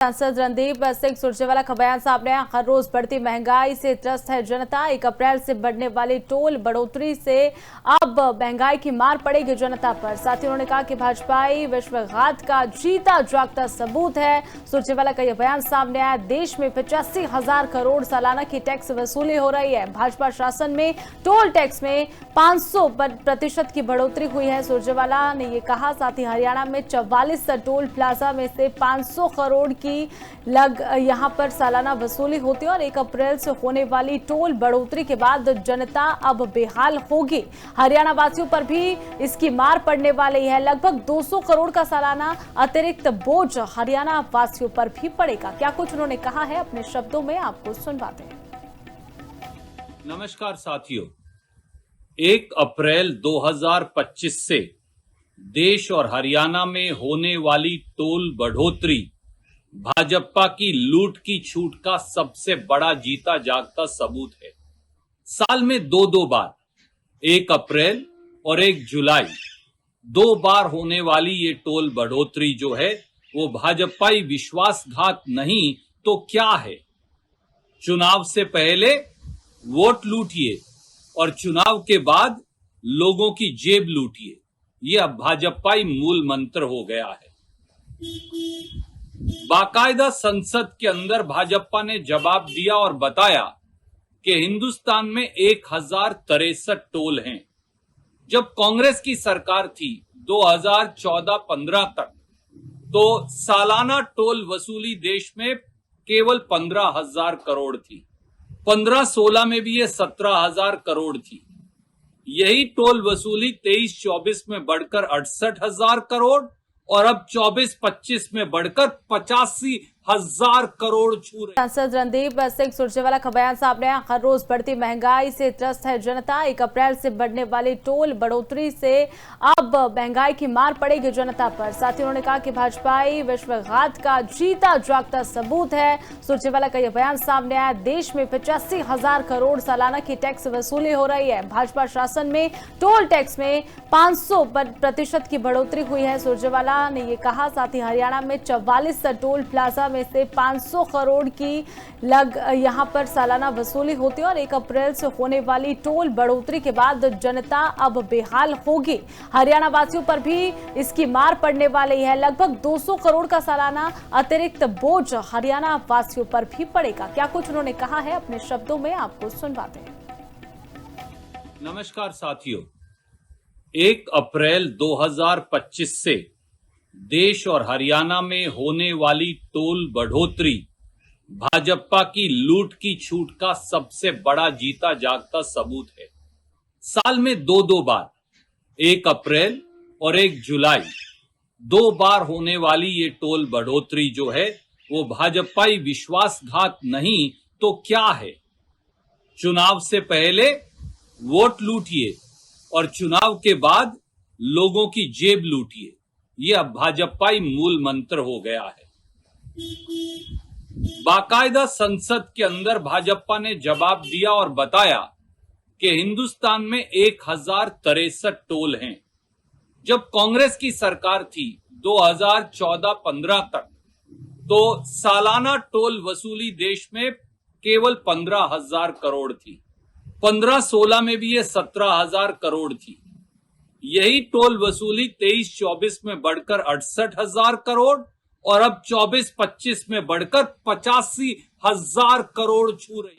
सांसद रणदीप सिंह सुरजेवाला का बयान सामने आया। हर रोज बढ़ती महंगाई से त्रस्त है जनता। 1 अप्रैल से बढ़ने वाली टोल बढ़ोतरी से अब महंगाई की मार पड़ेगी जनता पर। साथ ही उन्होंने कहा कि भाजपाई विश्वासघात का जीता जागता सबूत है। सुरजेवाला का यह बयान सामने आया। देश में 85,000 करोड़ सालाना की टैक्स वसूली हो रही है। भाजपा शासन में टोल टैक्स में 500% की बढ़ोतरी हुई है। सुरजेवाला ने यह कहा। साथ ही हरियाणा में 44 टोल प्लाजा में से 500 करोड़ की यहां पर सालाना वसूली होती है और 1 अप्रैल से होने वाली टोल बढ़ोतरी के बाद जनता अब बेहाल होगी। हरियाणा वासियों पर भी इसकी मार पड़ने वाली है। लगभग 200 करोड़ का सालाना अतिरिक्त बोझ हरियाणा वासियों पर भी पड़ेगा। क्या कुछ उन्होंने कहा है, अपने शब्दों में आपको सुनवाते हैं। नमस्कार साथियों, 1 अप्रैल 2025 से देश और हरियाणा में होने वाली टोल बढ़ोतरी भाजपा की लूट की छूट का सबसे बड़ा जीता जागता सबूत है। साल में दो बार 1 अप्रैल और 1 जुलाई 2 बार होने वाली ये टोल बढ़ोतरी जो है वो भाजपाई विश्वासघात नहीं तो क्या है। चुनाव से पहले वोट लूटिए और चुनाव के बाद लोगों की जेब लूटिए, ये अब भाजपाई मूल मंत्र हो गया है। बाकायदा संसद के अंदर भाजपा ने जवाब दिया और बताया कि हिंदुस्तान में 1063 टोल हैं। जब कांग्रेस की सरकार थी 2014-15 तक, तो सालाना टोल वसूली देश में केवल 15,000 करोड़ थी। 15-16 में भी ये 17,000 करोड़ थी। यही टोल वसूली 23-24 में बढ़कर 68,000 करोड़ और अब 24-25 में बढ़कर 85,000 करोड़ छू रहे। सांसद रणदीप सिंह सुरजेवाला का बयान सामने आया। हर रोज बढ़ती महंगाई से त्रस्त है जनता। 1 अप्रैल से बढ़ने वाली टोल बढ़ोतरी से अब महंगाई की मार पड़ेगी जनता पर। साथ ही उन्होंने कहा कि भाजपाई विश्वासघात का जीता जागता सबूत है। सुरजेवाला का यह बयान सामने आया। देश में 85,000 करोड़ सालाना की टैक्स वसूली हो रही है। भाजपा शासन में टोल टैक्स में 500% की बढ़ोतरी हुई है। सुरजेवाला ने यह कहा। साथ ही हरियाणा में 44 टोल प्लाजा में से 500 करोड़ की यहां पर सालाना वसूली होती है और 1 अप्रैल से होने वाली टोल बढ़ोतरी के बाद जनता अब बेहाल होगी। हरियाणा वासियों पर भी इसकी मार पड़ने वाली है। लगभग 200 करोड़ का सालाना अतिरिक्त बोझ हरियाणा वासियों पर भी पड़ेगा। क्या कुछ उन्होंने कहा है, अपने शब्दों में आपको सुनवाते हैं। नमस्कार साथियों, 1 अप्रैल 2025 से देश और हरियाणा में होने वाली टोल बढ़ोतरी भाजपा की लूट की छूट का सबसे बड़ा जीता जागता सबूत है। साल में दो बार 1 अप्रैल और 1 जुलाई 2 बार होने वाली ये टोल बढ़ोतरी जो है वो भाजपाई विश्वासघात नहीं तो क्या है। चुनाव से पहले वोट लूटिए और चुनाव के बाद लोगों की जेब लूटिए, ये अब भाजपाई मूल मंत्र हो गया है। बाकायदा संसद के अंदर भाजपा ने जवाब दिया और बताया कि हिंदुस्तान में 1063 टोल हैं। जब कांग्रेस की सरकार थी 2014-15 तक, तो सालाना टोल वसूली देश में केवल 15,000 करोड़ थी। 15-16 में भी ये 17,000 करोड़ थी। यही टोल वसूली 23-24 में बढ़कर 68,000 करोड़ और अब 24-25 में बढ़कर 85,000 करोड़ छू रही।